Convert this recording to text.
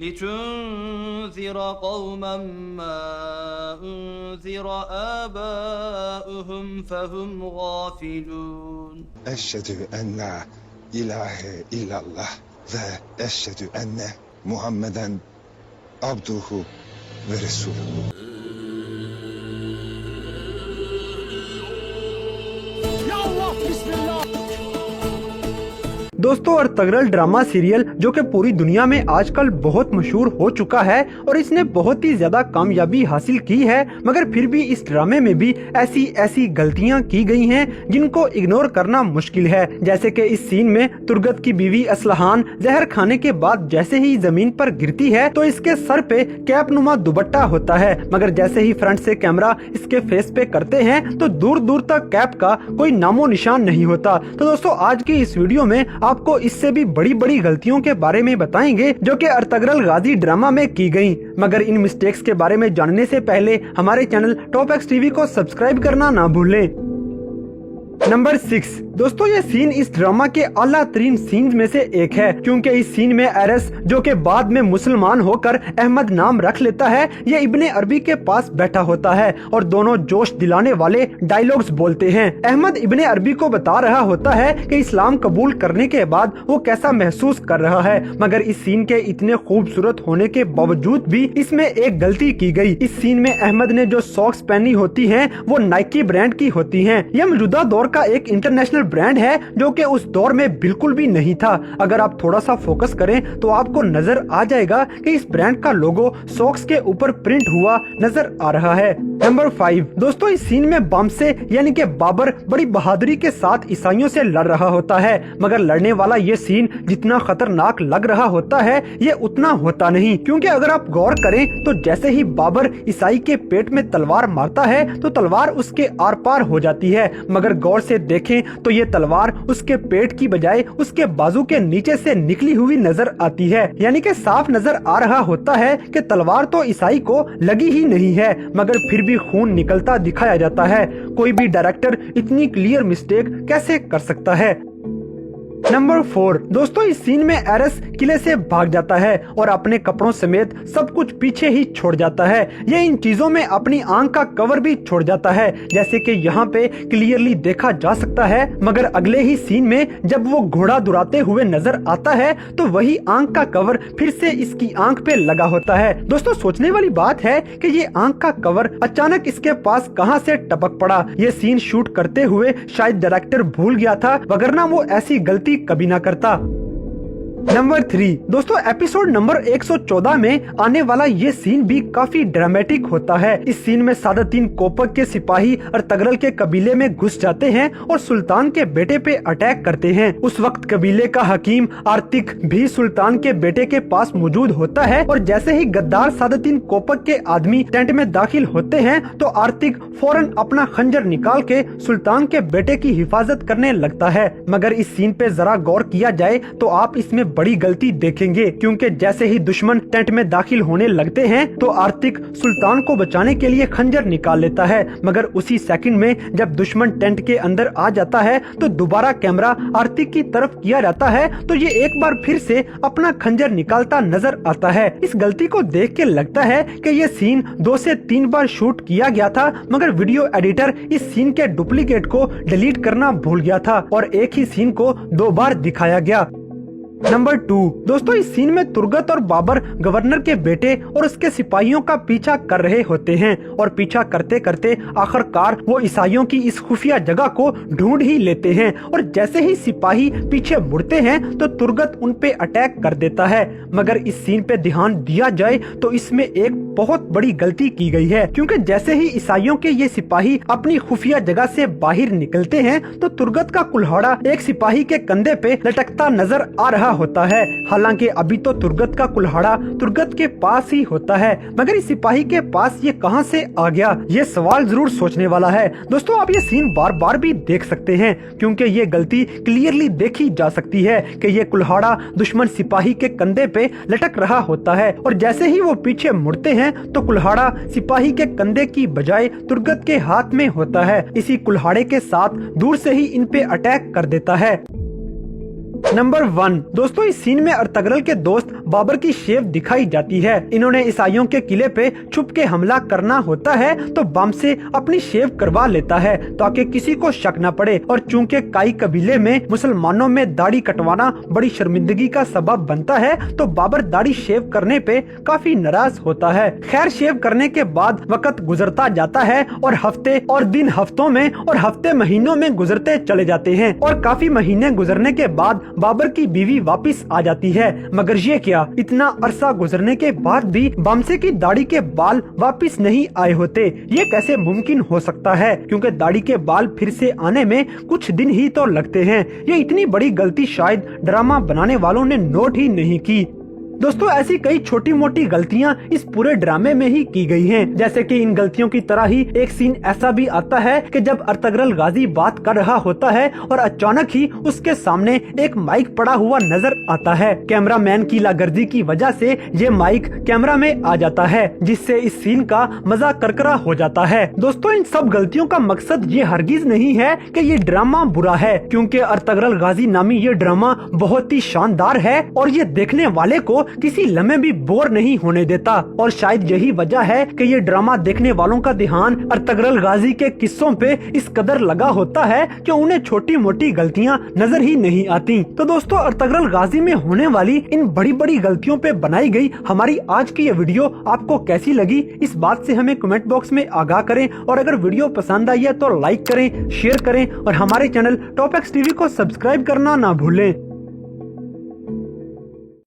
لتنذر قوما ما انذر آباؤهم فهم غافلون. أشهد أن لا إله إلا الله وأشهد أن محمدا عبده ورسوله. दोस्तों, अर्तगरल ड्रामा सीरियल जो कि पूरी दुनिया में आजकल बहुत मशहूर हो चुका है और इसने बहुत ही ज्यादा कामयाबी हासिल की है, मगर फिर भी इस ड्रामे में भी ऐसी गलतियां की गई हैं जिनको इग्नोर करना मुश्किल है। जैसे कि इस सीन में तुर्गत की बीवी असलहान जहर खाने के बाद जैसे ही जमीन पर गिरती है तो इसके सर पे कैप नुमा दुपट्टा होता है, मगर जैसे ही फ्रंट से कैमरा इसके फेस पे करते हैं तो दूर दूर तक कैप का कोई नामो निशान नहीं होता। तो दोस्तों, आज की इस वीडियो में आपको इससे भी बड़ी गलतियों के बारे में बताएंगे जो कि अर्तगरल गाजी ड्रामा में की गई। मगर इन मिस्टेक्स के बारे में जानने से पहले हमारे चैनल टॉप एक्स टीवी को सब्सक्राइब करना ना भूलें। नंबर 6 दोस्तों, ये सीन इस ड्रामा के आला तरीन सीन में से एक है, क्योंकि इस सीन में एरस जो कि बाद में मुसलमान होकर अहमद नाम रख लेता है, ये इब्ने अरबी के पास बैठा होता है और दोनों जोश दिलाने वाले डायलॉग्स बोलते हैं। अहमद इब्ने अरबी को बता रहा होता है कि इस्लाम कबूल करने के बाद वो कैसा महसूस कर रहा है, मगर इस सीन के इतने खूबसूरत होने के बावजूद भी इसमें एक गलती की गई। इस सीन में अहमद ने जो सॉक्स पहनी होती हैं वो नाइकी ब्रांड की होती हैं। यह मौजूदा दौर का एक इंटरनेशनल ब्रांड है जो कि उस दौर में बिल्कुल भी नहीं था। अगर आप थोड़ा सा फोकस करें तो आपको नजर आ जाएगा कि इस ब्रांड का लोगो सॉक्स के ऊपर प्रिंट हुआ नजर आ रहा है। नंबर 5 दोस्तों, इस सीन में बामसे यानी कि बाबर बड़ी बहादुरी के साथ ईसाइयों से लड़ रहा होता है, मगर लड़ने वाला ये सीन जितना खतरनाक लग रहा होता है ये उतना होता नहीं, क्योंकि अगर आप गौर करें तो जैसे ही बाबर ईसाई के पेट में तलवार मारता है तो तलवार उसके आर पार हो जाती है, मगर गौर से देखें तो ये तलवार उसके पेट की बजाय उसके बाजू के नीचे से निकली हुई नजर आती है। यानी कि साफ नजर आ रहा होता है कि तलवार तो ईसाई को लगी ही नहीं है, मगर फिर भी खून निकलता दिखाया जाता है। कोई भी डायरेक्टर इतनी क्लियर मिस्टेक कैसे कर सकता है। नंबर 4 दोस्तों, इस सीन में एरस किले से भाग जाता है और अपने कपड़ों समेत सब कुछ पीछे ही छोड़ जाता है। ये इन चीजों में अपनी आंख का कवर भी छोड़ जाता है, जैसे कि यहाँ पे क्लियरली देखा जा सकता है। मगर अगले ही सीन में जब वो घोड़ा दुराते हुए नजर आता है तो वही आंख का कवर फिर से इसकी आंख पे लगा होता है। दोस्तों, सोचने वाली बात है कि ये आंख का कवर अचानक इसके पास कहाँ से टपक पड़ा। ये सीन शूट करते हुए शायद डायरेक्टर भूल गया था, वगरना वो ऐसी गलती कभी ना करता। नंबर 3 दोस्तों, एपिसोड नंबर 114 में आने वाला ये सीन भी काफी ड्रामेटिक होता है। इस सीन में सादतीन कोपक के सिपाही अर्तगरल के कबीले में घुस जाते हैं और सुल्तान के बेटे पे अटैक करते हैं। उस वक्त कबीले का हकीम आर्तिक भी सुल्तान के बेटे के पास मौजूद होता है और जैसे ही गद्दार सादतीन कोपक के आदमी टेंट में दाखिल होते हैं तो आर्तिक फौरन अपना खंजर निकाल के सुल्तान के बेटे की हिफाजत करने लगता है। मगर इस सीन पे जरा गौर किया जाए तो आप इसमें बड़ी गलती देखेंगे, क्योंकि जैसे ही दुश्मन टेंट में दाखिल होने लगते हैं तो आर्तिक सुल्तान को बचाने के लिए खंजर निकाल लेता है, मगर उसी सेकंड में जब दुश्मन टेंट के अंदर आ जाता है तो दोबारा कैमरा आर्तिक की तरफ किया जाता है तो ये एक बार फिर से अपना खंजर निकालता नजर आता है। इस गलती को देख के लगता है कि ये सीन 2 से 3 बार शूट किया गया था, मगर वीडियो एडिटर इस सीन के डुप्लीकेट को डिलीट करना भूल गया था और एक ही सीन को 2 बार दिखाया गया। नंबर 2 दोस्तों, इस सीन में तुर्गत और बाबर गवर्नर के बेटे और उसके सिपाहियों का पीछा कर रहे होते हैं और पीछा करते करते आखिरकार वो ईसाइयों की इस खुफिया जगह को ढूंढ ही लेते हैं और जैसे ही सिपाही पीछे मुड़ते हैं तो तुर्गत उन पे अटैक कर देता है। मगर इस सीन पे ध्यान दिया जाए तो इसमें एक बहुत बड़ी गलती की गई है, क्योंकि जैसे ही ईसाइयों के ये सिपाही अपनी खुफिया जगह से बाहर निकलते हैं तो तुर्गत का कुल्हाड़ा एक सिपाही के कंधे पे लटकता नजर आ रहा होता है। हालांकि अभी तो तुर्गत का कुल्हाड़ा तुर्गत के पास ही होता है, मगर इस सिपाही के पास ये कहां से आ गया, ये सवाल जरूर सोचने वाला है। दोस्तों, आप ये सीन बार बार भी देख सकते हैं, क्योंकि ये गलती क्लियरली देखी जा सकती है कि ये कुल्हाड़ा दुश्मन सिपाही के कंधे पे लटक रहा होता है और जैसे ही वो पीछे मुड़ते हैं तो कुल्हाड़ा सिपाही के कंधे की बजाय तुर्गत के हाथ में होता है। इसी कुल्हाड़े के साथ दूर से ही इन पे अटैक कर देता है। नंबर 1, दोस्तों इस सीन में अर्तगरल के दोस्त बाबर की शेव दिखाई जाती है। इन्होंने ईसाइयों के किले पे छुप के हमला करना होता है तो बम से अपनी शेव करवा लेता है ताकि किसी को शक न पड़े। और चूंकि काई कबीले में मुसलमानों में दाढ़ी कटवाना बड़ी शर्मिंदगी का सबब बनता है तो बाबर दाढ़ी शेव करने पे काफी नाराज होता है। खैर शेव करने के बाद वक्त गुजरता जाता है और हफ्ते और दिन हफ्तों में और हफ्ते महीनों में गुजरते चले जाते हैं और काफी महीने गुजरने के बाद बाबर की बीवी वापस आ जाती है। मगर ये क्या, इतना अरसा गुजरने के बाद भी बामसे की दाढ़ी के बाल वापस नहीं आए होते। ये कैसे मुमकिन हो सकता है, क्योंकि दाढ़ी के बाल फिर से आने में कुछ दिन ही तो लगते हैं। ये इतनी बड़ी गलती शायद ड्रामा बनाने वालों ने नोट ही नहीं की। दोस्तों ऐसी कई छोटी मोटी गलतियां इस पूरे ड्रामे में ही की गई हैं। जैसे कि इन गलतियों की तरह ही एक सीन ऐसा भी आता है कि जब अर्तगरल गाजी बात कर रहा होता है और अचानक ही उसके सामने एक माइक पड़ा हुआ नजर आता है। कैमरामैन की लागर्जी की वजह से ये माइक कैमरा में आ जाता है, जिससे इस सीन का मजा करकरा हो जाता है। दोस्तों इन सब गलतियों का मकसद ये हरगिज नहीं है कि ये ड्रामा बुरा है, क्योंकि अर्तगरल गाजी नामी ये ड्रामा बहुत ही शानदार है और ये देखने वाले को किसी लम्हे भी बोर नहीं होने देता। और शायद यही वजह है कि ये ड्रामा देखने वालों का ध्यान अर्तगरल गाजी के किस्सों पे इस कदर लगा होता है कि उन्हें छोटी मोटी गलतियां नजर ही नहीं आती। तो दोस्तों अर्तगरल गाजी में होने वाली इन बड़ी बड़ी गलतियों पे बनाई गई हमारी आज की ये वीडियो आपको कैसी लगी, इस बात से हमें कमेंट बॉक्स में आगाह करें। और अगर वीडियो पसंद आई है तो लाइक करें, शेयर करें और हमारे चैनल टॉप एक्स टीवी को सब्सक्राइब करना ना भूलें।